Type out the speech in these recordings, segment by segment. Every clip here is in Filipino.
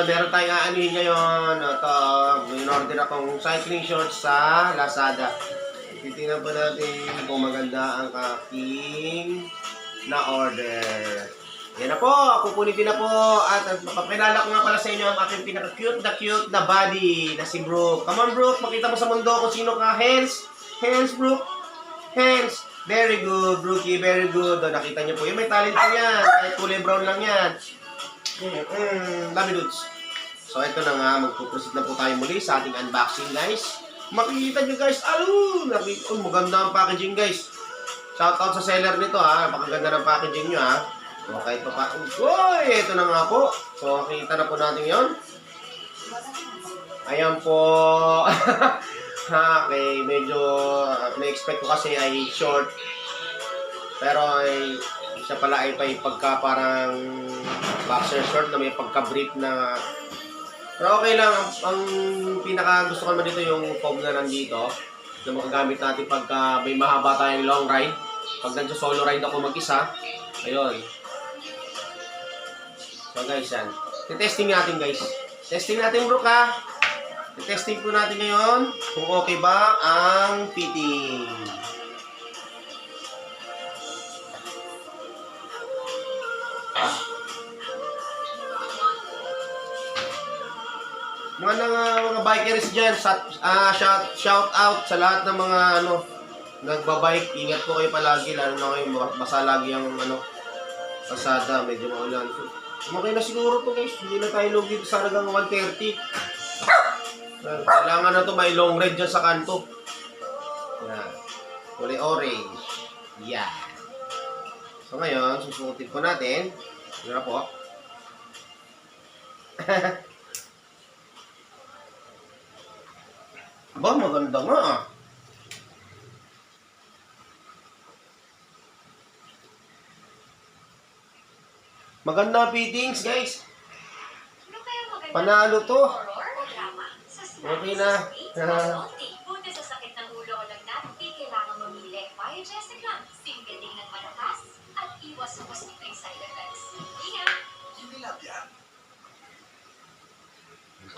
meron tayong aanuhin ngayon. Ito, in-order akong cycling shorts sa Lazada. Titingnan pa natin kung maganda ang aking na-order. Yan na po, kukunin din na po. At papakilala ko nga pala sa inyo ang aking pinaka-cute na body na si Brooke. Come on, Brooke, makita mo sa mundo kung sino ka. Hands, Brooke. Hands. Very good, Brookie, very good. O, nakita niyo po, yung may talent po yan. Kahit kulay brown lang yan. Dami dudes. So, ito na nga, magpuproceed na po tayo muli sa ating unboxing, guys. Makikita nyo, guys, maganda ang packaging, guys. Shoutout sa seller nito, ha. Napakaganda ng packaging nyo, ha. Okay, ito pa. Uy, ito na nga po. So, makikita na po natin yon. Ayan po. Okay, medyo na-expect ko kasi ay short. Pero ay siya pala ay pagka parang boxer short na may pagka-brief na. Pero okay lang, ang pinaka gusto ko naman dito yung foam na nandito na makagamit natin pagka may mahaba tayong long ride. Pag nagso-solo ride ako mag-isa, ayun. So guys, yan. Testing natin, guys. Testing natin, Brooke, ha. Testing po natin ngayon kung okay ba ang fitting. Mga bikers dyan, shout out sa lahat ng mga nagbabike. Ingat po kayo palagi, lalo na kayo basa lagi ang pasada, medyo maulan. Okay na siguro to, guys, hindi na tayo lugi sa halagang 130. Kailangan na to may long ride dyan sa kanto. Yan. Kulay orange. Yan. So ngayon, susuotin po natin. Yun na po. Ba, maganda nga, ah. Maganda fittings, guys. Panalo to. Okay na. Buti sa sakit ng ulo o lagnat, di kailangan mamili. Biogesic lang. Simple din ng malakas at iwas sa posibleng side effects. Ingat!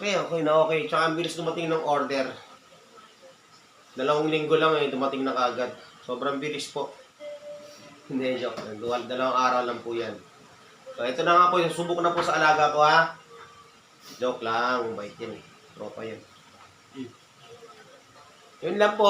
Okay na, okay. Tsaka ang bilis dumating ng order. 2 linggo lang dumating na kagad. Sobrang bilis po. Hindi, joke. 2 araw lang po yan. So, ito na nga po. Subok na po sa alaga ko, ha. Joke lang. Bait yan, eh. Tropa yan. Yun lang po.